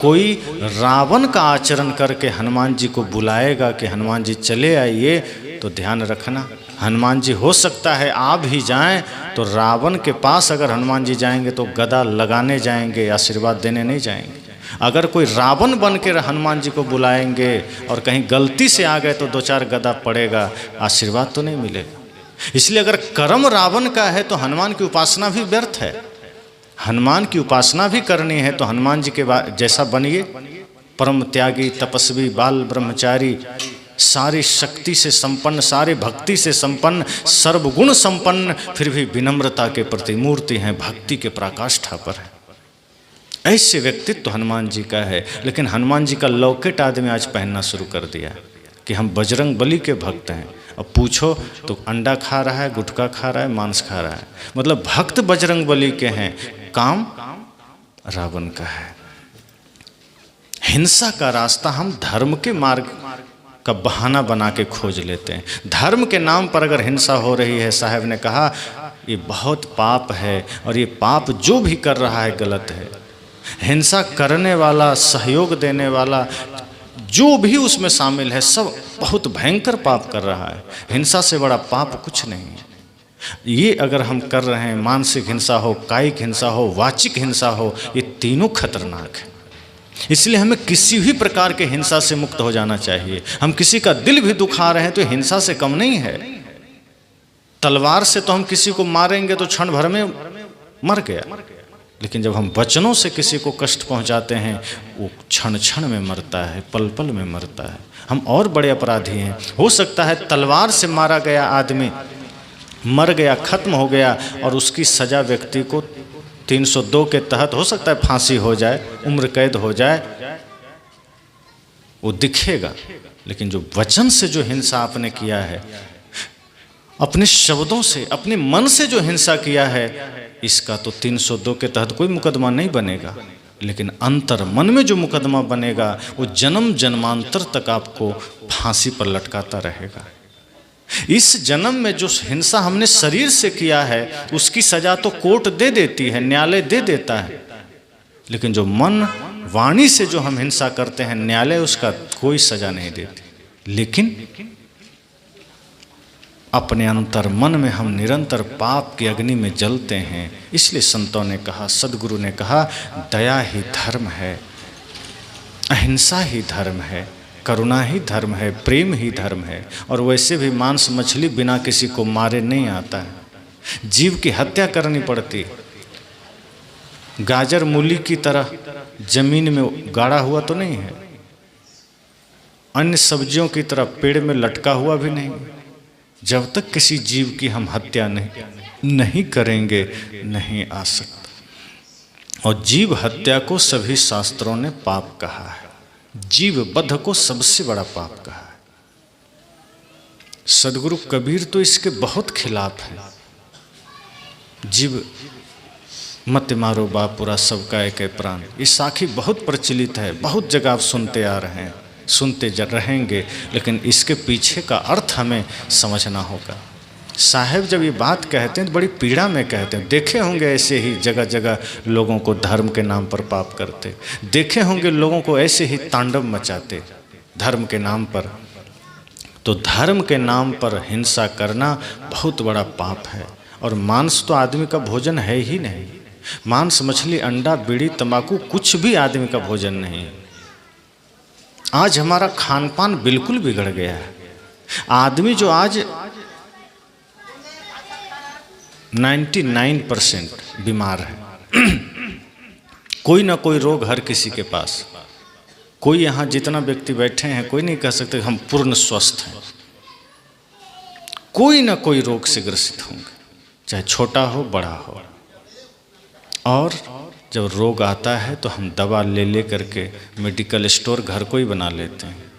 कोई रावण का आचरण करके हनुमान जी को बुलाएगा कि हनुमान जी चले आइए, तो ध्यान रखना हनुमान जी हो सकता है आ भी जाएं, तो रावण के पास अगर हनुमान जी जाएंगे तो गदा लगाने जाएंगे, आशीर्वाद देने नहीं जाएंगे। अगर कोई रावण बन के हनुमान जी को बुलाएंगे और कहीं गलती से आ गए तो दो चार गदा पड़ेगा, आशीर्वाद तो नहीं मिलेगा। इसलिए अगर कर्म रावण का है तो हनुमान की उपासना भी व्यर्थ है। हनुमान की उपासना भी करनी है तो हनुमान जी के जैसा बनिए, परम त्यागी, तपस्वी, बाल ब्रह्मचारी, सारी शक्ति से संपन्न, सारे भक्ति से संपन्न, सर्वगुण संपन्न, फिर भी विनम्रता के प्रतिमूर्ति हैं, भक्ति के पराकाष्ठा पर है। ऐसे व्यक्तित्व तो हनुमान जी का है। लेकिन हनुमान जी का लॉकेट आदमी आज पहनना शुरू कर दिया कि हम बजरंग बली के भक्त हैं। अब पूछो तो अंडा खा रहा है, गुटखा खा रहा है, मांस खा रहा है, मतलब भक्त बजरंग बली के हैं, काम रावण का है। हिंसा का रास्ता हम धर्म के मार्ग का बहाना बना के खोज लेते हैं। धर्म के नाम पर अगर हिंसा हो रही है, साहब ने कहा ये बहुत पाप है और ये पाप जो भी कर रहा है गलत है। हिंसा करने वाला, सहयोग देने वाला, जो भी उसमें शामिल है, सब बहुत भयंकर पाप कर रहा है। हिंसा से बड़ा पाप कुछ नहीं है। ये अगर हम कर रहे हैं, मानसिक हिंसा हो, कायिक हिंसा हो, वाचिक हिंसा हो, ये तीनों खतरनाक है। इसलिए हमें किसी भी प्रकार के हिंसा से मुक्त हो जाना चाहिए। हम किसी का दिल भी दुखा रहे हैं तो हिंसा से कम नहीं है। तलवार से तो हम किसी को मारेंगे तो क्षण भर में मर गया, लेकिन जब हम वचनों से किसी को कष्ट पहुंचाते हैं वो क्षण क्षण में मरता है, पल पल में मरता है। हम और बड़े अपराधी हैं। हो सकता है तलवार से मारा गया आदमी मर गया, खत्म हो गया, और उसकी सजा व्यक्ति को 302 के तहत हो सकता है फांसी हो जाए, उम्र कैद हो जाए, वो दिखेगा। लेकिन जो वचन से जो हिंसा आपने किया है, अपने शब्दों से, अपने मन से जो हिंसा किया है, इसका तो 302 के तहत कोई मुकदमा नहीं बनेगा। लेकिन अंतर मन में जो मुकदमा बनेगा वो जन्म जन्मांतर तक आपको फांसी पर लटकाता रहेगा। इस जन्म में जो हिंसा हमने शरीर से किया है उसकी सजा तो कोर्ट दे देती है, न्यायालय दे देता है। लेकिन जो मन वाणी से जो हम हिंसा करते हैं, न्यायालय उसका कोई सजा नहीं देती। लेकिन अपने अंतर मन में हम निरंतर पाप की अग्नि में जलते हैं। इसलिए संतों ने कहा, सदगुरु ने कहा, दया ही धर्म है, अहिंसा ही धर्म है, करुणा ही धर्म है, प्रेम ही धर्म है। और वैसे भी मांस मछली बिना किसी को मारे नहीं आता है, जीव की हत्या करनी पड़ती। गाजर मूली की तरह जमीन में गाड़ा हुआ तो नहीं है, अन्य सब्जियों की तरह पेड़ में लटका हुआ भी नहीं। जब तक किसी जीव की हम हत्या नहीं करेंगे, नहीं आ सकता। और जीव हत्या को सभी शास्त्रों ने पाप कहा है, जीव वध को सबसे बड़ा पाप कहा है। सदगुरु कबीर तो इसके बहुत खिलाफ है। जीव मत मारो बापुरा, सबका एक प्राण, ये साखी बहुत प्रचलित है, बहुत जगह आप सुनते आ रहे हैं, सुनते रहेंगे। लेकिन इसके पीछे का अर्थ हमें समझना होगा। साहब जब ये बात कहते हैं तो बड़ी पीड़ा में कहते हैं। देखे होंगे ऐसे ही जगह जगह लोगों को धर्म के नाम पर पाप करते, देखे होंगे लोगों को ऐसे ही तांडव मचाते धर्म के नाम पर। तो धर्म के नाम पर हिंसा करना बहुत बड़ा पाप है। और मांस तो आदमी का भोजन है ही नहीं। मांस मछली अंडा बीड़ी तंबाकू कुछ भी आदमी का भोजन नहीं है। आज हमारा खान पान बिल्कुल बिगड़ गया है। आदमी जो आज 99% बीमार है, कोई ना कोई रोग हर किसी के पास। कोई यहाँ जितना व्यक्ति बैठे हैं कोई नहीं कह सकते हम पूर्ण स्वस्थ हैं। कोई ना कोई रोग से ग्रसित होंगे, चाहे छोटा हो बड़ा हो। और जब रोग आता है तो हम दवा ले करके मेडिकल स्टोर घर को ही बना लेते हैं।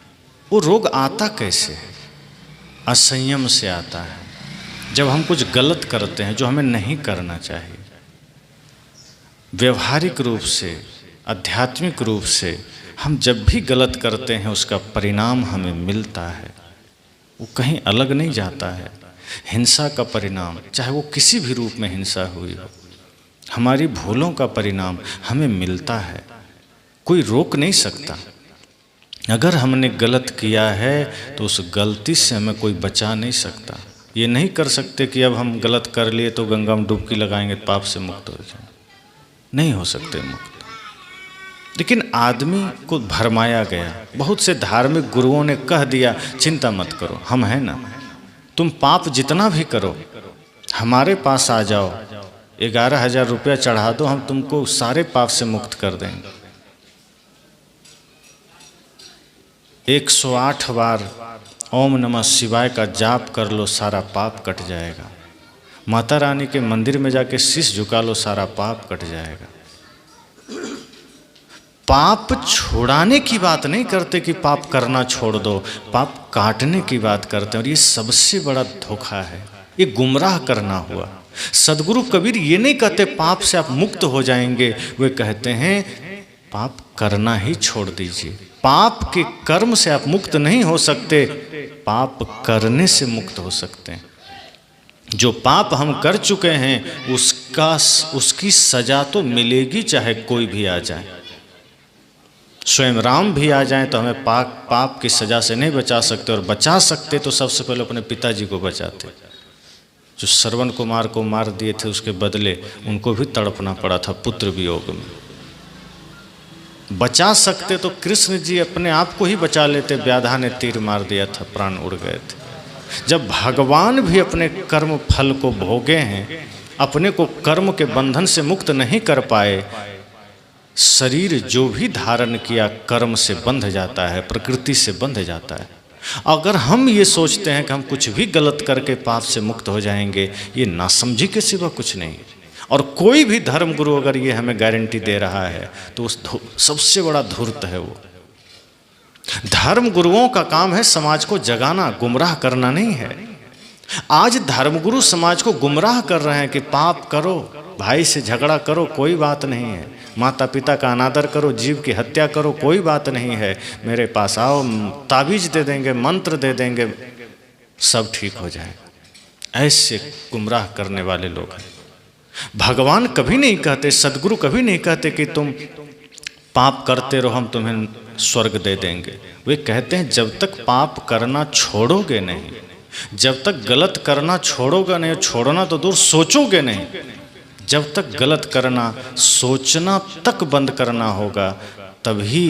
वो रोग आता कैसे है? असंयम से आता है। जब हम कुछ गलत करते हैं जो हमें नहीं करना चाहिए, व्यवहारिक रूप से, आध्यात्मिक रूप से हम जब भी गलत करते हैं उसका परिणाम हमें मिलता है, वो कहीं अलग नहीं जाता है। हिंसा का परिणाम, चाहे वो किसी भी रूप में हिंसा हुई हो, हमारी भूलों का परिणाम हमें मिलता है। कोई रोक नहीं सकता। अगर हमने गलत किया है तो उस गलती से हमें कोई बचा नहीं सकता। ये नहीं कर सकते कि अब हम गलत कर लिए तो गंगा में डुबकी लगाएंगे पाप से मुक्त हो जाए, नहीं हो सकते मुक्त। लेकिन आदमी को भरमाया गया, बहुत से धार्मिक गुरुओं ने कह दिया चिंता मत करो, हम हैं ना, तुम पाप जितना भी करो हमारे पास आ जाओ, 11,000 रुपया चढ़ा दो, हम तुमको सारे पाप से मुक्त कर देंगे। 108 बार ओम नमः शिवाय का जाप कर लो, सारा पाप कट जाएगा। माता रानी के मंदिर में जाके शीश झुका लो, सारा पाप कट जाएगा। पाप छुड़ाने की बात नहीं करते कि पाप करना छोड़ दो, पाप काटने की बात करते हैं। और ये सबसे बड़ा धोखा है, ये गुमराह करना हुआ। सदगुरु कबीर ये नहीं कहते पाप से आप मुक्त हो जाएंगे, वे कहते हैं पाप करना ही छोड़ दीजिए। पाप के कर्म से आप मुक्त नहीं हो सकते, पाप करने से मुक्त हो सकते हैं। जो पाप हम कर चुके हैं उसकी सजा तो मिलेगी, चाहे कोई भी आ जाए। स्वयं राम भी आ जाएं तो हमें पाप की सजा से नहीं बचा सकते, और बचा सकते तो सबसे पहले अपने पिताजी को बचाते। जो श्रवण कुमार को मार दिए थे उसके बदले उनको भी तड़पना पड़ा था पुत्र वियोग में। बचा सकते तो कृष्ण जी अपने आप को ही बचा लेते, व्याधा ने तीर मार दिया था, प्राण उड़ गए थे। जब भगवान भी अपने कर्म फल को भोगे हैं, अपने को कर्म के बंधन से मुक्त नहीं कर पाए, शरीर जो भी धारण किया कर्म से बंध जाता है, प्रकृति से बंध जाता है। अगर हम ये सोचते हैं कि हम कुछ भी गलत करके पाप से मुक्त हो जाएंगे, ये नासमझी के सिवा कुछ नहीं। और कोई भी धर्म गुरु अगर ये हमें गारंटी दे रहा है तो उस सबसे बड़ा धूर्त है वो। धर्म गुरुओं का काम है समाज को जगाना, गुमराह करना नहीं है। आज धर्मगुरु समाज को गुमराह कर रहे हैं कि पाप करो, भाई से झगड़ा करो, कोई बात नहीं है, माता पिता का अनादर करो, जीव की हत्या करो, कोई बात नहीं है, मेरे पास आओ, ताबीज दे देंगे, मंत्र दे देंगे, सब ठीक हो जाएगा। ऐसे गुमराह करने वाले लोग हैं। भगवान कभी नहीं कहते, सदगुरु कभी नहीं कहते कि तुम पाप करते रहो हम तुम्हें स्वर्ग दे देंगे। वे कहते हैं जब तक पाप करना छोड़ोगे नहीं, जब तक गलत करना छोड़ोगे नहीं, छोड़ना तो दूर सोचोगे नहीं, जब तक गलत करना सोचना तक बंद करना होगा, तभी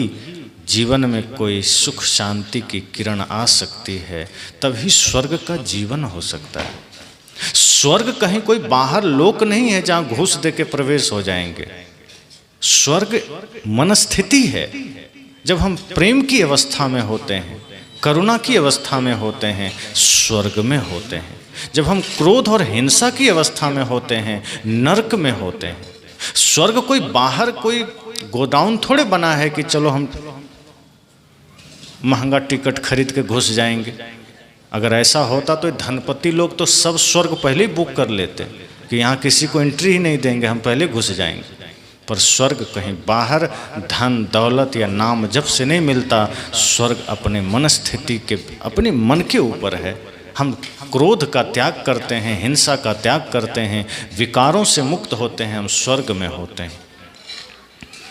जीवन में कोई सुख शांति की किरण आ सकती है, तभी स्वर्ग का जीवन हो सकता है। स्वर्ग कहीं कोई बाहर लोक नहीं है जहाँ घूस दे के प्रवेश हो जाएंगे। स्वर्ग मनस्थिति है। जब हम प्रेम की अवस्था में होते हैं, करुणा की अवस्था में होते हैं, स्वर्ग में होते हैं। जब हम क्रोध और हिंसा की अवस्था में होते हैं, नरक में होते हैं। स्वर्ग कोई बाहर कोई गोडाउन थोड़े बना है कि चलो हम महंगा टिकट खरीद के घुस जाएंगे। अगर ऐसा होता तो धनपति लोग तो सब स्वर्ग पहले ही बुक कर लेते कि यहाँ किसी को एंट्री ही नहीं देंगे, हम पहले घुस जाएंगे। पर स्वर्ग कहीं बाहर धन दौलत या नाम जब से नहीं मिलता। स्वर्ग अपने मन स्थिति के, अपने मन के ऊपर है। हम क्रोध का त्याग करते हैं, हिंसा का त्याग करते हैं, विकारों से मुक्त होते हैं, हम स्वर्ग में होते हैं।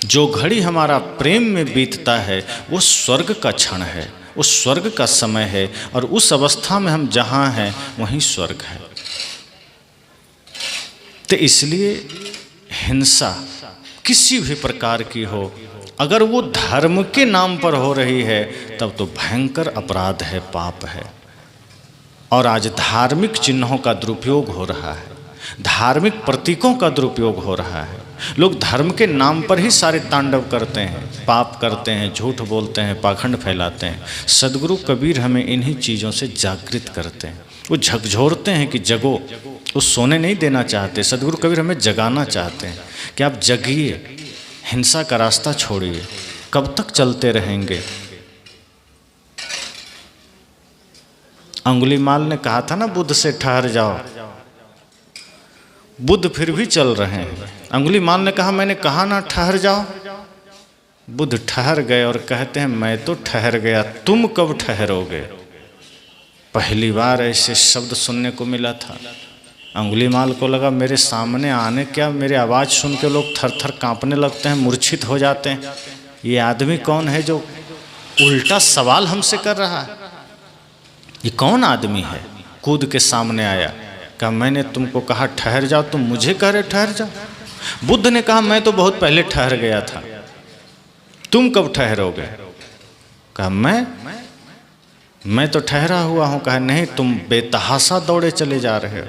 जो घड़ी हमारा प्रेम में बीतता है वो स्वर्ग का क्षण है, वो स्वर्ग का समय है, और उस अवस्था में हम जहाँ हैं वहीं स्वर्ग है। तो इसलिए हिंसा किसी भी प्रकार की हो, अगर वो धर्म के नाम पर हो रही है तब तो भयंकर अपराध है, पाप है। और आज धार्मिक चिन्हों का दुरुपयोग हो रहा है, धार्मिक प्रतीकों का दुरुपयोग हो रहा है। लोग धर्म के नाम पर ही सारे तांडव करते हैं, पाप करते हैं, झूठ बोलते हैं, पाखंड फैलाते हैं। सदगुरु कबीर हमें इन्हीं चीज़ों से जागृत करते हैं। वो झकझोरते हैं कि जगो, वो सोने नहीं देना चाहते। सदगुरु कबीर हमें जगाना चाहते हैं कि आप जगिए, हिंसा का रास्ता छोड़िए। कब तक चलते रहेंगे? अंगुलीमाल ने कहा था ना बुद्ध से ठहर जाओ, बुद्ध फिर भी चल रहे हैं। अंगुलीमाल ने कहा मैंने कहा ना ठहर जाओ। बुद्ध ठहर गए और कहते हैं मैं तो ठहर गया, तुम कब ठहरोगे? पहली बार ऐसे शब्द सुनने को मिला था। अंगुलीमाल को लगा मेरे सामने आने क्या, मेरे आवाज़ सुन के लोग थर थर कांपने लगते हैं, मूर्छित हो जाते हैं। ये आदमी कौन है जो उल्टा सवाल हमसे कर रहा है? ये कौन आदमी है? कूद के सामने आया, कहा मैंने तुमको कहा ठहर जाओ, तुम मुझे कह रहे ठहर जाओ। बुद्ध ने कहा मैं तो बहुत पहले ठहर गया था, तुम कब ठहरोगे? कहा मैं तो ठहरा हुआ हूँ। कहा नहीं, तुम बेतहासा दौड़े चले जा रहे हो,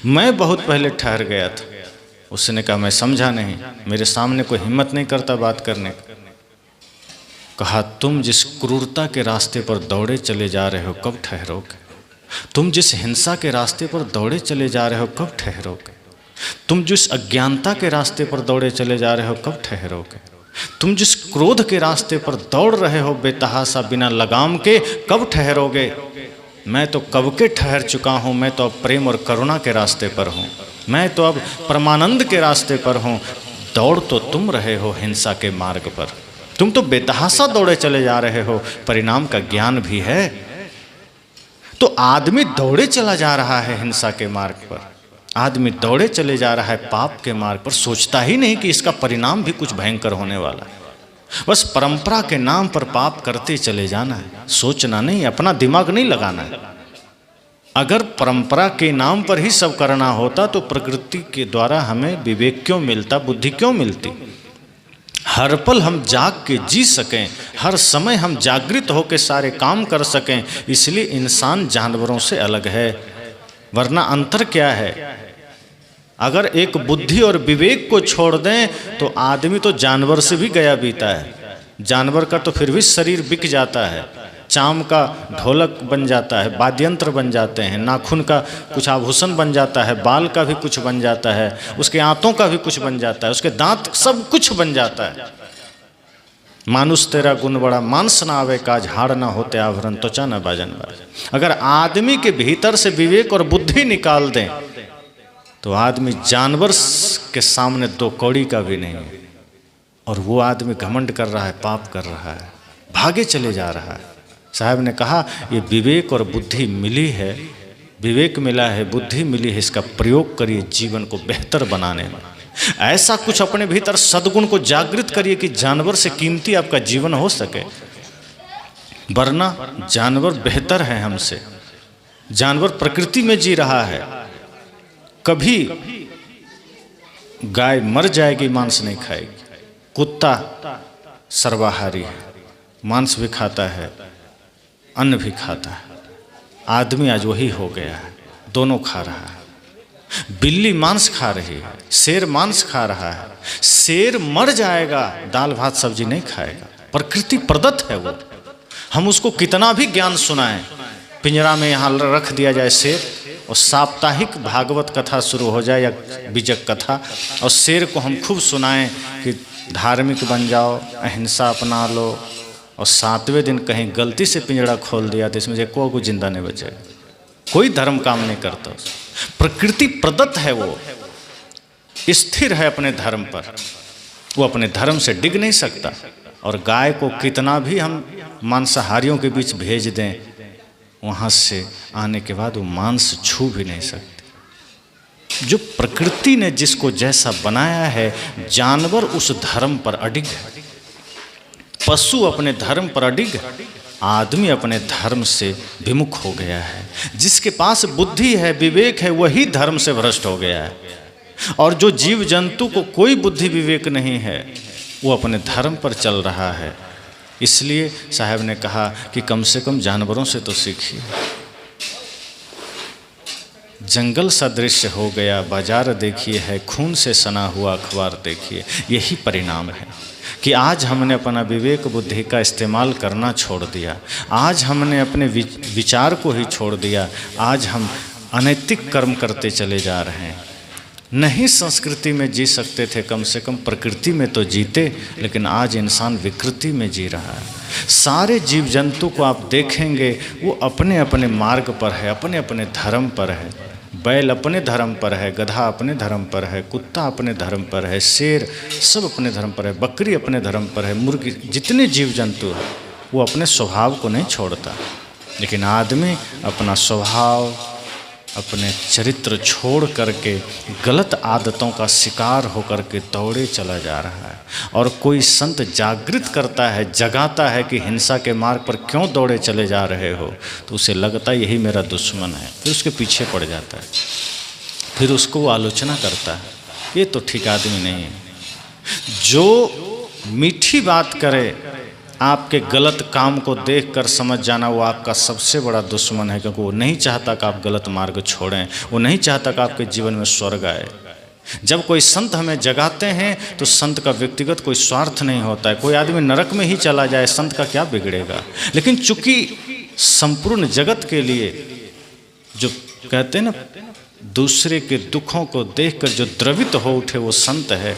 मैं बहुत पहले ठहर गया था। उसने कहा मैं समझा नहीं, मेरे सामने कोई हिम्मत नहीं करता बात करने का। कहा तुम जिस क्रूरता के रास्ते पर दौड़े चले जा रहे हो कब ठहरोगे? तुम जिस हिंसा के रास्ते पर दौड़े चले जा रहे हो कब ठहरोगे? तुम जिस अज्ञानता के रास्ते पर दौड़े चले जा रहे हो कब ठहरोगे? तुम जिस क्रोध के रास्ते पर दौड़ रहे हो बेतहासा बिना लगाम के कब ठहरोगे? मैं तो कब के ठहर चुका हूँ, मैं तो अब प्रेम और करुणा के रास्ते पर हूँ, मैं तो अब परमानंद के रास्ते पर हूँ। दौड़ तो तुम रहे हो हिंसा के मार्ग पर, तुम तो बेतहासा दौड़े चले जा रहे हो, परिणाम का ज्ञान भी है। तो आदमी दौड़े चला जा रहा है हिंसा के मार्ग पर, आदमी दौड़े चले जा रहा है पाप के मार्ग पर, सोचता ही नहीं कि इसका परिणाम भी कुछ भयंकर होने वाला है। बस परंपरा के नाम पर पाप करते चले जाना है, सोचना नहीं, अपना दिमाग नहीं लगाना है। अगर परंपरा के नाम पर ही सब करना होता तो प्रकृति के द्वारा हमें विवेक क्यों मिलता, बुद्धि क्यों मिलती? हर पल हम जाग के जी सकें, हर समय हम जागृत होकर सारे काम कर सकें, इसलिए इंसान जानवरों से अलग है। वरना अंतर क्या है? अगर एक बुद्धि और विवेक को छोड़ दें तो आदमी तो जानवर से भी गया बीता है। जानवर का तो फिर भी शरीर बिक जाता है, चाम का ढोलक बन जाता है, वाद्यंत्र बन जाते हैं, नाखून का कुछ आभूषण बन जाता है, बाल का भी कुछ बन जाता है, उसके आंतों का भी कुछ बन जाता है, उसके दांत, सब कुछ बन जाता है। मानुष तेरा गुण बड़ा, मांस ना आवे काज, हाड़ ना होते आवरण, त्वचा न बाजन बाज। अगर आदमी के भीतर से विवेक और बुद्धि निकाल दें तो आदमी जानवर के सामने दो कौड़ी का भी नहीं है। और वो आदमी घमंड कर रहा है, पाप कर रहा है, भागे चले जा रहा है। साहब ने कहा ये विवेक और बुद्धि मिली है, विवेक मिला है, बुद्धि मिली है, इसका प्रयोग करिए जीवन को बेहतर बनाने में। ऐसा कुछ अपने भीतर सद्गुण को जागृत करिए कि जानवर से कीमती आपका जीवन हो सके। वरना जानवर बेहतर है हमसे, जानवर प्रकृति में जी रहा है। कभी गाय मर जाएगी, मांस नहीं खाएगी। कुत्ता सर्वाहारी है, मांस भी खाता है, अन्न भी खाता है। आदमी आज वही हो गया है, दोनों खा रहा है। बिल्ली मांस खा रही है, शेर मांस खा रहा है। शेर मर जाएगा, दाल भात सब्जी नहीं खाएगा, प्रकृति प्रदत्त है वो। हम उसको कितना भी ज्ञान सुनाएं, पिंजरा में यहाँ रख दिया जाए शेर, और साप्ताहिक भागवत कथा शुरू हो जाए या बीजक कथा, और शेर को हम खूब सुनाएं कि धार्मिक बन जाओ, अहिंसा अपना लो, और 7वें दिन कहीं गलती से पिंजरा खोल दिया तो इसमें से कोई जिंदा नहीं बचेगा। कोई धर्म काम नहीं करता। प्रकृति प्रदत्त है, वो स्थिर है अपने धर्म पर, वो अपने धर्म से डिग नहीं सकता। और गाय को कितना भी हम मांसाहारियों के बीच भेज दें, वहाँ से आने के बाद वो मांस छू भी नहीं सकते। जो प्रकृति ने जिसको जैसा बनाया है, जानवर उस धर्म पर अडिग है, पशु अपने धर्म पर अडिग है, आदमी अपने धर्म से विमुख हो गया है। जिसके पास बुद्धि है, विवेक है, वही धर्म से भ्रष्ट हो गया है। और जो जीव जंतु को कोई बुद्धि विवेक नहीं है, वो अपने धर्म पर चल रहा है। इसलिए साहब ने कहा कि कम से कम जानवरों से तो सीखिए। जंगल सदृश हो गया बाजार देखिए, है खून से सना हुआ अखबार देखिए। यही परिणाम है कि आज हमने अपना विवेक बुद्धि का इस्तेमाल करना छोड़ दिया, आज हमने अपने विचार को ही छोड़ दिया, आज हम अनैतिक कर्म करते चले जा रहे हैं। नहीं संस्कृति में जी सकते थे, कम से कम प्रकृति में तो जीते, लेकिन आज इंसान विकृति में जी रहा है। सारे जीव जंतु को आप देखेंगे वो अपने अपने मार्ग पर है, अपने अपने धर्म पर है। बैल अपने धर्म पर है, गधा अपने धर्म पर है, कुत्ता अपने धर्म पर है, शेर सब अपने धर्म पर है, बकरी अपने धर्म पर है, मुर्गी, जितने जीव जंतु हैं वो अपने स्वभाव को नहीं छोड़ता। लेकिन आदमी अपना स्वभाव, अपने चरित्र छोड़ करके गलत आदतों का शिकार होकर के दौड़े चला जा रहा है। और कोई संत जागृत करता है, जगाता है कि हिंसा के मार्ग पर क्यों दौड़े चले जा रहे हो, तो उसे लगता है यही मेरा दुश्मन है, फिर उसके पीछे पड़ जाता है, फिर उसको वो आलोचना करता है, ये तो ठीक आदमी नहीं है। जो मीठी बात करे, आपके गलत काम को देखकर समझ जाना वो आपका सबसे बड़ा दुश्मन है, क्योंकि वो नहीं चाहता कि आप गलत मार्ग छोड़ें, वो नहीं चाहता कि आपके जीवन में स्वर्ग आए। जब कोई संत हमें जगाते हैं तो संत का व्यक्तिगत कोई स्वार्थ नहीं होता है। कोई आदमी नरक में ही चला जाए, संत का क्या बिगड़ेगा। लेकिन चूंकि संपूर्ण जगत के लिए, जो कहते हैं ना, दूसरे के दुखों को देखकर जो द्रवित हो उठे वो संत है,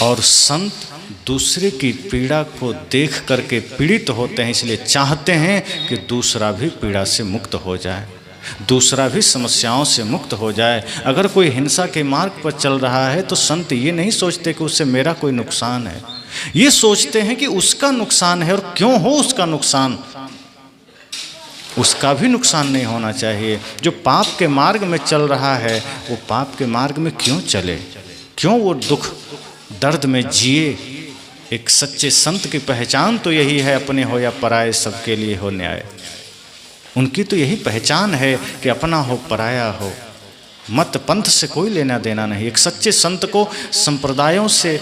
और संत दूसरे की पीड़ा को देख करके पीड़ित होते हैं, इसलिए चाहते हैं कि दूसरा भी पीड़ा से मुक्त हो जाए, दूसरा भी समस्याओं से मुक्त हो जाए। अगर कोई हिंसा के मार्ग पर चल रहा है तो संत ये नहीं सोचते कि उससे मेरा कोई नुकसान है, ये सोचते हैं कि उसका नुकसान है, और क्यों हो उसका नुकसान, उसका भी नुकसान नहीं होना चाहिए। जो पाप के मार्ग में चल रहा है वो पाप के मार्ग में क्यों चले, क्यों वो दुख दर्द में जिए। एक सच्चे संत की पहचान तो यही है, अपने हो या पराये सबके लिए हो न्याय। उनकी तो यही पहचान है कि अपना हो पराया हो, मत पंथ से कोई लेना देना नहीं। एक सच्चे संत को संप्रदायों से,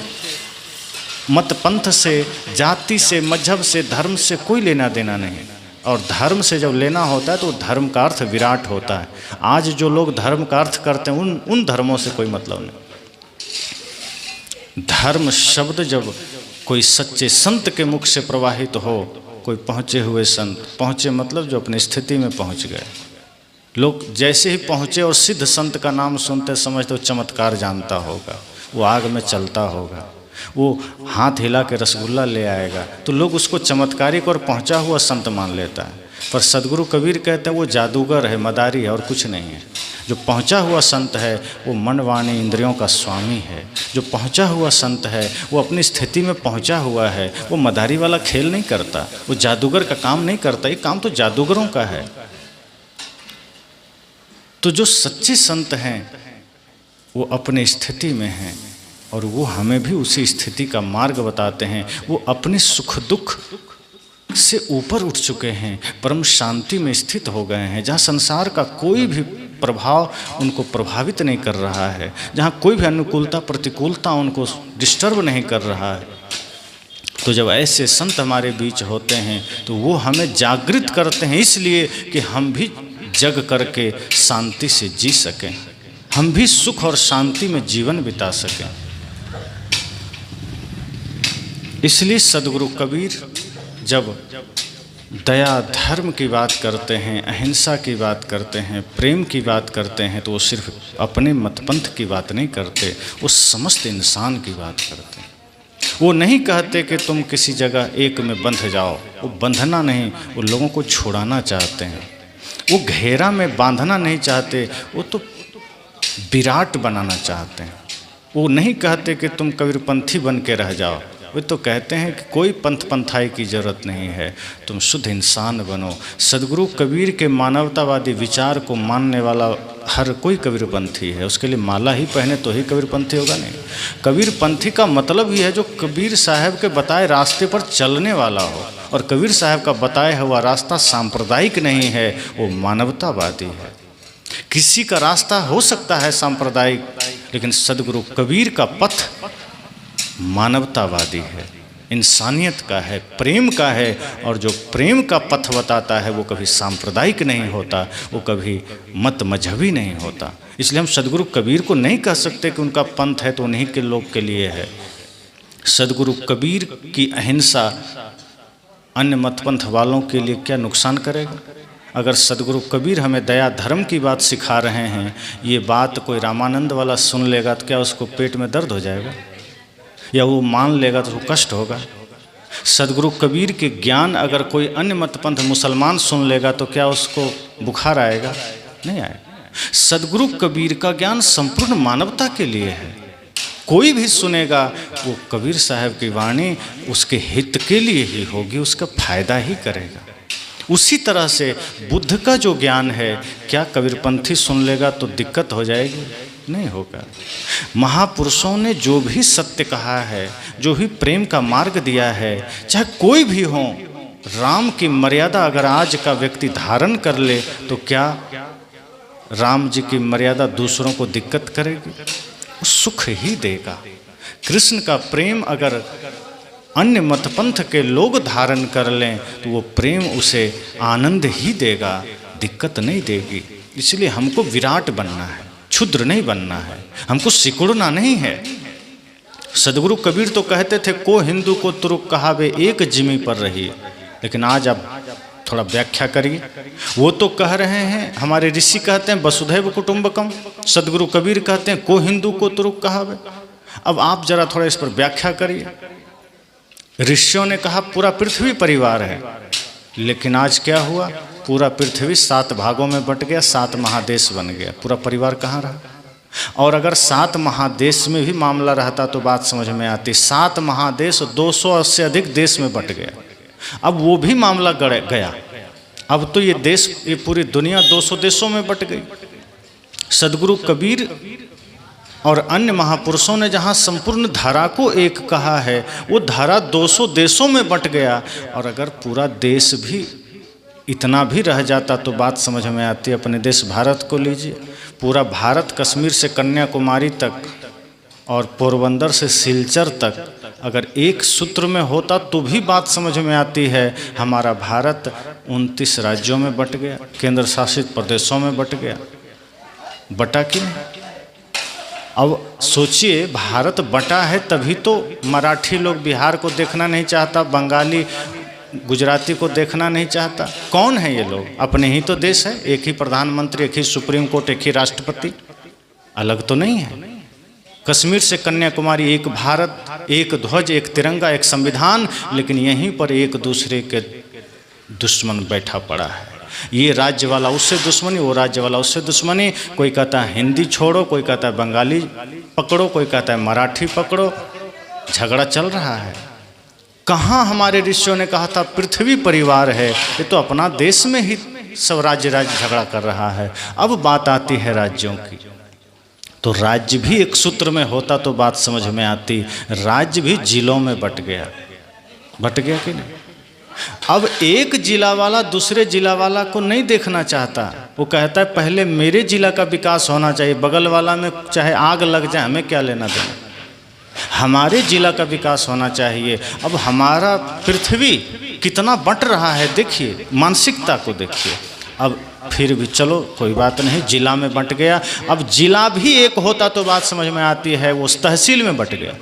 मत पंथ से, जाति से, मजहब से, धर्म से कोई लेना देना नहीं। और धर्म से जब लेना होता है तो धर्म का अर्थ विराट होता है। आज जो लोग धर्म का अर्थ करते हैं उन धर्मों से कोई मतलब नहीं। धर्म शब्द जब कोई सच्चे संत के मुख से प्रवाहित हो, कोई पहुँचे हुए संत, पहुँचे मतलब जो अपनी स्थिति में पहुँच गए। लोग जैसे ही पहुँचे और सिद्ध संत का नाम सुनते समझते वो चमत्कार जानता होगा, वो आग में चलता होगा, वो हाथ हिला के रसगुल्ला ले आएगा, तो लोग उसको चमत्कारिक और पहुँचा हुआ संत मान लेता है। पर सदगुरु कबीर कहते हैं वो जादूगर है, मदारी है और कुछ नहीं है। जो पहुँचा हुआ संत है वो मन वाणी इंद्रियों का स्वामी है। जो पहुँचा हुआ संत है वो अपनी स्थिति में पहुँचा हुआ है, वो मदारी वाला खेल नहीं करता, वो जादूगर का काम नहीं करता। ये काम तो जादूगरों का है। तो जो सच्चे संत हैं वो अपनी स्थिति में हैं और वो हमें भी उसी स्थिति का मार्ग बताते हैं। वो अपने सुख दुख से ऊपर उठ चुके हैं, परम शांति में स्थित हो गए हैं, जहाँ संसार का कोई भी प्रभाव उनको प्रभावित नहीं कर रहा है, जहाँ कोई भी अनुकूलता प्रतिकूलता उनको डिस्टर्ब नहीं कर रहा है। तो जब ऐसे संत हमारे बीच होते हैं तो वो हमें जागृत करते हैं, इसलिए कि हम भी जग करके शांति से जी सकें, हम भी सुख और शांति में जीवन बिता सकें। इसलिए सदगुरु कबीर जब दया धर्म की बात करते हैं, अहिंसा की बात करते हैं, प्रेम की बात करते हैं, तो वो सिर्फ अपने मतपंथ की बात नहीं करते, वो समस्त इंसान की बात करते हैं। वो नहीं कहते कि तुम किसी जगह एक में बंध जाओ, वो बंधना नहीं, वो लोगों को छुड़ाना चाहते हैं। वो घेरा में बांधना नहीं चाहते, वो तो विराट बनाना चाहते हैं। वो नहीं कहते कि तुम कबीरपंथी बन के रह जाओ, वे तो कहते हैं कि कोई पंथ पंथाई की जरूरत नहीं है, तुम शुद्ध इंसान बनो। सदगुरु कबीर के मानवतावादी विचार को मानने वाला हर कोई कबीरपंथी है। उसके लिए माला ही पहने तो ही कबीरपंथी होगा नहीं। कबीरपंथी का मतलब ही है जो कबीर साहब के बताए रास्ते पर चलने वाला हो, और कबीर साहब का बताया हुआ रास्ता सांप्रदायिक नहीं है, वो मानवतावादी है। किसी का रास्ता हो सकता है सांप्रदायिक, लेकिन सदगुरु कबीर का पथ मानवतावादी है, इंसानियत का है, प्रेम का है। और जो प्रेम का पथ बताता है वो कभी सांप्रदायिक नहीं होता, वो कभी मत मजहबी नहीं होता। इसलिए हम सदगुरु कबीर को नहीं कह सकते कि उनका पंथ है तो उन्हीं के लोग के लिए है। सदगुरु कबीर की अहिंसा अन्य मतपंथ वालों के लिए क्या नुकसान करेगा। अगर सदगुरु कबीर हमें दया धर्म की बात सिखा रहे हैं, ये बात कोई रामानंद वाला सुन लेगा तो क्या उसको पेट में दर्द हो जाएगा, या वो मान लेगा तो उसको कष्ट होगा। सदगुरु कबीर के ज्ञान अगर कोई अन्य मतपंथ मुसलमान सुन लेगा तो क्या उसको बुखार आएगा, नहीं आएगा। सदगुरु कबीर का ज्ञान संपूर्ण मानवता के लिए है। कोई भी सुनेगा वो कबीर साहब की वाणी उसके हित के लिए ही होगी, उसका फायदा ही करेगा। उसी तरह से बुद्ध का जो ज्ञान है, क्या कबीरपंथी सुन लेगा तो दिक्कत हो जाएगी? नहीं होगा। महापुरुषों ने जो भी सत्य कहा है, जो भी प्रेम का मार्ग दिया है, चाहे कोई भी हो, राम की मर्यादा अगर आज का व्यक्ति धारण कर ले तो क्या राम जी की मर्यादा दूसरों को दिक्कत करेगी? वो सुख ही देगा। कृष्ण का प्रेम अगर अन्य मतपंथ के लोग धारण कर लें तो वो प्रेम उसे आनंद ही देगा, दिक्कत नहीं देगी। इसलिए हमको विराट बनना है, क्षुद्र नहीं बनना है, हमको सिकुड़ना नहीं है। सदगुरु कबीर तो कहते थे, को हिंदू को तुरुक कहावे एक जिमी पर रही। लेकिन आज आप थोड़ा व्याख्या करिए। वो तो कह रहे हैं, हमारे ऋषि कहते हैं वसुधैव कुटुंबकम, सदगुरु कबीर कहते हैं को हिंदू को तुरुक कहावे। अब आप जरा थोड़ा इस पर व्याख्या करिए। ऋषियों ने कहा पूरा पृथ्वी परिवार है, लेकिन आज क्या हुआ? पूरा पृथ्वी 7 भागों में बट गया, 7 महादेश बन गया, पूरा परिवार कहाँ रहा? और अगर 7 महादेश में भी मामला रहता तो बात समझ में आती। 7 महादेश 200 से अधिक देश में बट गया, अब वो भी मामला गया। अब तो ये देश, ये पूरी दुनिया 200 देशों में बट गई। सदगुरु कबीर और अन्य महापुरुषों ने जहाँ संपूर्ण धारा को एक कहा है, वो धारा 200 देशों में बट गया। और अगर पूरा देश भी इतना भी रह जाता तो बात समझ में आती। अपने देश भारत को लीजिए, पूरा भारत कश्मीर से कन्याकुमारी तक और पोरबंदर से सिलचर तक अगर एक सूत्र में होता तो भी बात समझ में आती है। हमारा भारत 29 राज्यों में बट गया, केंद्र शासित प्रदेशों में बट गया। बटा क्यों? अब सोचिए, भारत बटा है तभी तो मराठी लोग बिहार को देखना नहीं चाहता, बंगाली गुजराती को देखना नहीं चाहता। कौन है ये लोग? अपने ही तो देश है, एक ही प्रधानमंत्री, एक ही सुप्रीम कोर्ट, एक ही राष्ट्रपति, अलग तो नहीं है। कश्मीर से कन्याकुमारी एक भारत, एक ध्वज, एक तिरंगा, एक संविधान, लेकिन यहीं पर एक दूसरे के दुश्मन बैठा पड़ा है। ये राज्य वाला उससे दुश्मनी, वो राज्य वाला उससे दुश्मनी। कोई कहता है हिंदी छोड़ो, कोई कहता है बंगाली पकड़ो, कोई कहता है मराठी पकड़ो। झगड़ा चल रहा है। कहाँ हमारे ऋषियों ने कहा था पृथ्वी परिवार है? ये तो अपना देश में ही सब राज्य झगड़ा कर रहा है। अब बात आती है राज्यों की, तो राज्य भी एक सूत्र में होता तो बात समझ में आती। राज्य भी जिलों में बट गया कि नहीं? अब एक जिला वाला दूसरे जिला वाला को नहीं देखना चाहता। वो कहता है पहले मेरे जिला का विकास होना चाहिए, बगल वाला में चाहे आग लग जाए हमें क्या लेना देना, हमारे जिला का विकास होना चाहिए। अब हमारा पृथ्वी कितना बंट रहा है, देखिए मानसिकता को देखिए। अब फिर भी चलो कोई बात नहीं, जिला में बंट गया। अब जिला भी एक होता तो बात समझ में आती है, वो उस तहसील में बंट गया।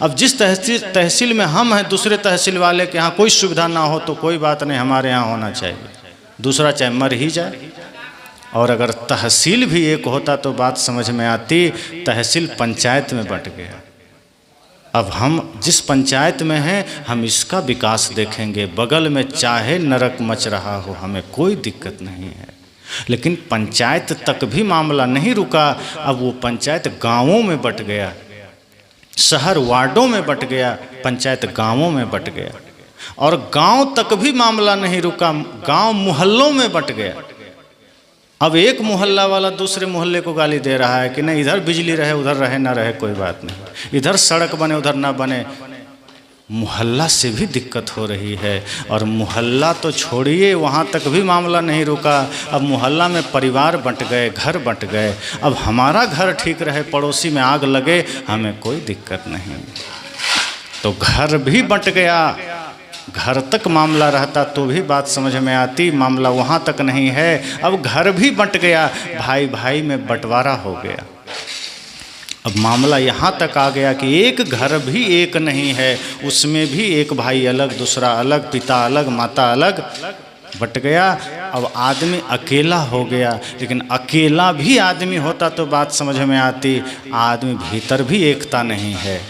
अब जिस तहसील में हम हैं, दूसरे तहसील वाले के यहाँ कोई सुविधा ना हो तो कोई बात नहीं, हमारे यहाँ होना चाहिए, दूसरा चाहे मर ही जाए। और अगर तहसील भी एक होता तो बात समझ में आती। तहसील पंचायत में बंट गया। अब हम जिस पंचायत में हैं हम इसका विकास देखेंगे, बगल में चाहे नरक मच रहा हो हमें कोई दिक्कत नहीं है। लेकिन पंचायत तक भी मामला नहीं रुका। अब वो पंचायत गांवों में बट गया, शहर वार्डों में बट गया, पंचायत गांवों में बट गया। और गांव तक भी मामला नहीं रुका, गांव मोहल्लों में बट गया। अब एक मोहल्ला वाला दूसरे मोहल्ले को गाली दे रहा है कि नहीं इधर बिजली रहे उधर रहे, ना रहे कोई बात नहीं, इधर सड़क बने उधर ना बने। मोहल्ला से भी दिक्कत हो रही है। और मोहल्ला तो छोड़िए, वहाँ तक भी मामला नहीं रुका। अब मोहल्ला में परिवार बंट गए, घर बंट गए। अब हमारा घर ठीक रहे, पड़ोसी में आग लगे, हमें कोई दिक्कत नहीं। तो घर भी बंट गया। घर तक मामला रहता तो भी बात समझ में आती, मामला वहाँ तक नहीं है। अब घर भी बंट गया, भाई भाई में बंटवारा हो गया। अब मामला यहाँ तक आ गया कि एक घर भी एक नहीं है, उसमें भी एक भाई अलग, दूसरा अलग, पिता अलग, माता अलग, बट गया। अब आदमी अकेला हो गया। लेकिन अकेला भी आदमी होता तो बात समझ में आती। आदमी भीतर भी एकता नहीं है।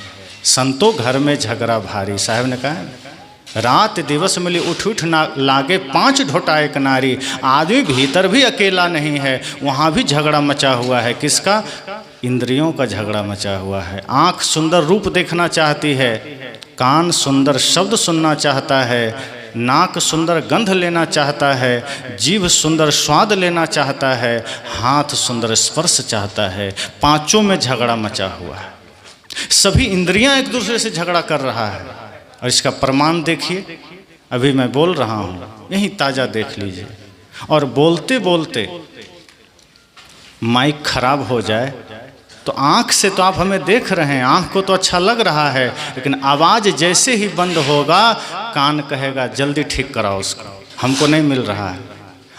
संतो घर में झगड़ा भारी, साहब ने कहा रात दिवस मिली उठ उठ ना लागे 5 ढोटा एक नारी। आदमी भीतर भी अकेला नहीं है, वहाँ भी झगड़ा मचा हुआ है। किसका? इंद्रियों का झगड़ा मचा हुआ है। आँख सुंदर रूप देखना चाहती है, कान सुंदर शब्द सुनना चाहता है, नाक सुंदर गंध लेना चाहता है, जीभ सुंदर स्वाद लेना चाहता है, हाथ सुंदर स्पर्श चाहता है। पांचों में झगड़ा मचा हुआ है। सभी इंद्रियां एक दूसरे से झगड़ा कर रहा है। और इसका प्रमाण देखिए, अभी मैं बोल रहा हूँ, यही ताज़ा देख लीजिए। और बोलते बोलते माइक खराब हो जाए तो आँख से तो आप हमें देख रहे हैं, आँख को तो अच्छा लग रहा है, लेकिन आवाज़ जैसे ही बंद होगा कान कहेगा जल्दी ठीक कराओ उसको, हमको नहीं मिल रहा है।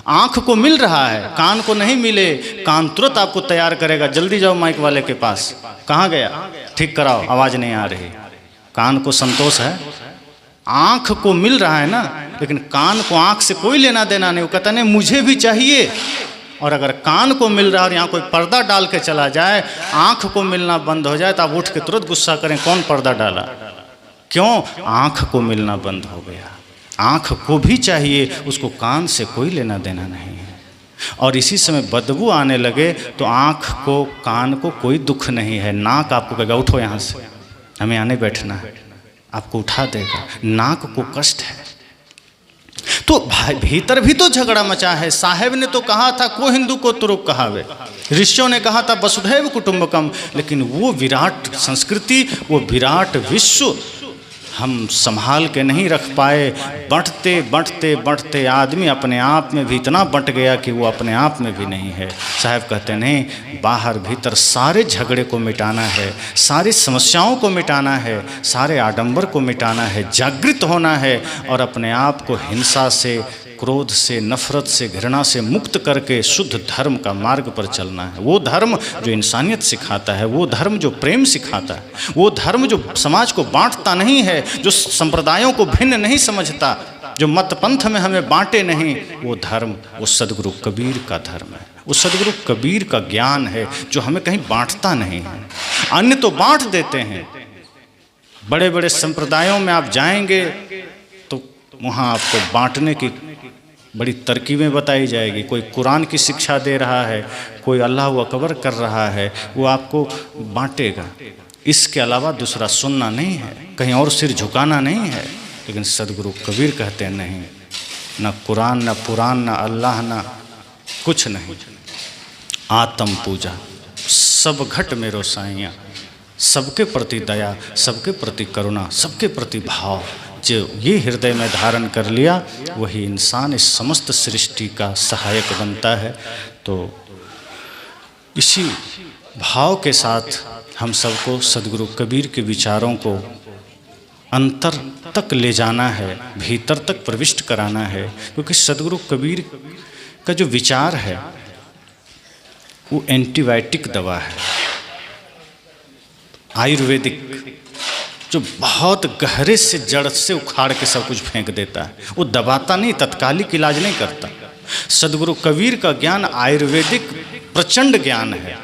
आँख को मिल रहा है, कान को नहीं मिले, कान तुरंत आपको तैयार करेगा, जल्दी जाओ माइक वाले के पास, कहाँ गया, ठीक कराओ, आवाज़ नहीं आ रही। कान को संतोष है, आँख को मिल रहा है ना, लेकिन कान को आँख से कोई लेना देना नहीं। वो कहता नहीं मुझे भी चाहिए। और अगर कान को मिल रहा है और यहाँ कोई पर्दा डाल के चला जाए, आँख को मिलना बंद हो जाए, तो आप उठ के तुरंत गुस्सा करें कौन पर्दा डाला, क्यों, आँख को मिलना बंद हो गया। आँख को भी चाहिए, उसको कान से कोई लेना देना नहीं है। और इसी समय बदबू आने लगे तो आँख को कान को कोई दुख नहीं है। नाक आपको कहेगा उठो यहाँ से, हमें यहाँ नहीं बैठना है, आपको उठा देगा। नाक को कष्ट है। तो भीतर भी तो झगड़ा मचा है। साहेब ने तो कहा था को हिंदू को तुरुक कहावे, ऋषियों ने कहा था वसुधैव कुटुंबकम, लेकिन वो विराट संस्कृति, वो विराट विश्व हम संभाल के नहीं रख पाए। बढ़ते बढ़ते बढ़ते आदमी अपने आप में भी इतना बंट गया कि वो अपने आप में भी नहीं है। साहब कहते नहीं, बाहर भीतर सारे झगड़े को मिटाना है, सारी समस्याओं को मिटाना है, सारे आडंबर को मिटाना है, जागृत होना है और अपने आप को हिंसा से, क्रोध से, नफरत से, घृणा से मुक्त करके शुद्ध धर्म का मार्ग पर चलना है। वो धर्म जो इंसानियत सिखाता है, वो धर्म जो प्रेम सिखाता है, वो धर्म जो समाज को बांटता नहीं है, जो संप्रदायों को भिन्न नहीं समझता, जो मत पंथ में हमें बांटे नहीं, वो धर्म वो सदगुरु कबीर का धर्म है। वो सदगुरु कबीर का ज्ञान है जो हमें कहीं बांटता नहीं है। अन्य तो बांट देते हैं। बड़े बड़े संप्रदायों में आप जाएंगे तो वहाँ आपको बांटने की बड़ी तरकीबें बताई जाएगी। कोई कुरान की शिक्षा दे रहा है, कोई अल्लाह अकबर कर रहा है, वो आपको बांटेगा। इसके अलावा दूसरा सुनना नहीं है, कहीं और सिर झुकाना नहीं है। लेकिन सदगुरु कबीर कहते हैं नहीं, ना कुरान, ना पुराण, ना अल्लाह, ना कुछ नहीं। आत्म पूजा, सब घट मेरो साइयाँ, सबके प्रति दया, सबके प्रति करुणा, सबके प्रति भाव, जो ये हृदय में धारण कर लिया, वही इंसान इस समस्त सृष्टि का सहायक बनता है। तो इसी भाव के साथ हम सबको सदगुरु कबीर के विचारों को अंतर तक ले जाना है, भीतर तक प्रविष्ट कराना है। क्योंकि सदगुरु कबीर का जो विचार है वो एंटीबायोटिक दवा है, आयुर्वेदिक, जो बहुत गहरे से जड़ से उखाड़ के सब कुछ फेंक देता है। वो दबाता नहीं, तत्कालिक इलाज नहीं करता। सदगुरु कबीर का ज्ञान आयुर्वेदिक प्रचंड ज्ञान है।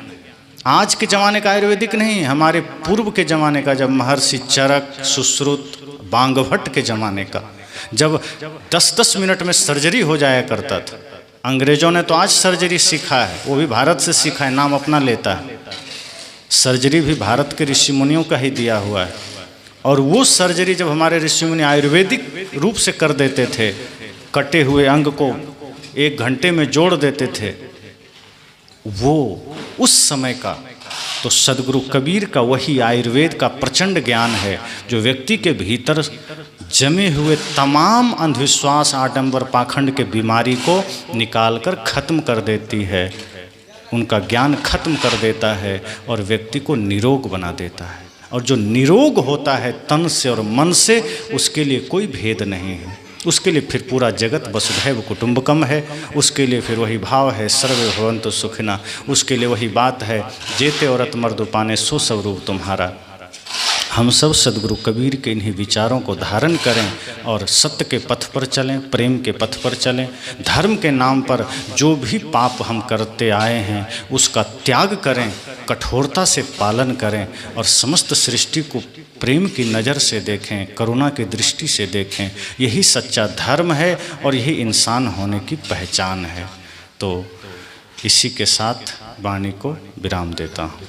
आज के ज़माने का आयुर्वेदिक नहीं, हमारे पूर्व के ज़माने का, जब महर्षि चरक, सुश्रुत, बांगभट्ट के ज़माने का, जब 10-10 मिनट में सर्जरी हो जाया करता था। अंग्रेज़ों ने तो आज सर्जरी सीखा है, वो भी भारत से सीखा है, नाम अपना लेता है। सर्जरी भी भारत के ऋषि मुनियों का ही दिया हुआ है। और वो सर्जरी जब हमारे ऋषि मुनि आयुर्वेदिक रूप से कर देते थे, कटे हुए अंग को 1 घंटे में जोड़ देते थे, वो उस समय का तो सदगुरु कबीर का वही आयुर्वेद का प्रचंड ज्ञान है, जो व्यक्ति के भीतर जमे हुए तमाम अंधविश्वास, आडंबर, पाखंड के बीमारी को निकालकर खत्म कर देती है। उनका ज्ञान खत्म कर देता है और व्यक्ति को निरोग बना देता है। और जो निरोग होता है तन से और मन से, उसके लिए कोई भेद नहीं है। उसके लिए फिर पूरा जगत वसुधैव कुटुंबकम है। उसके लिए फिर वही भाव है, सर्वे भवन्तु सुखिनः। उसके लिए वही बात है, जेते औरत मर्द पाने सो सब रूप तुम्हारा। हम सब सदगुरु कबीर के इन्हीं विचारों को धारण करें और सत्य के पथ पर चलें, प्रेम के पथ पर चलें। धर्म के नाम पर जो भी पाप हम करते आए हैं उसका त्याग करें, कठोरता से पालन करें और समस्त सृष्टि को प्रेम की नज़र से देखें, करुणा की दृष्टि से देखें। यही सच्चा धर्म है और यही इंसान होने की पहचान है। तो इसी के साथ वाणी को विराम देता हूँ।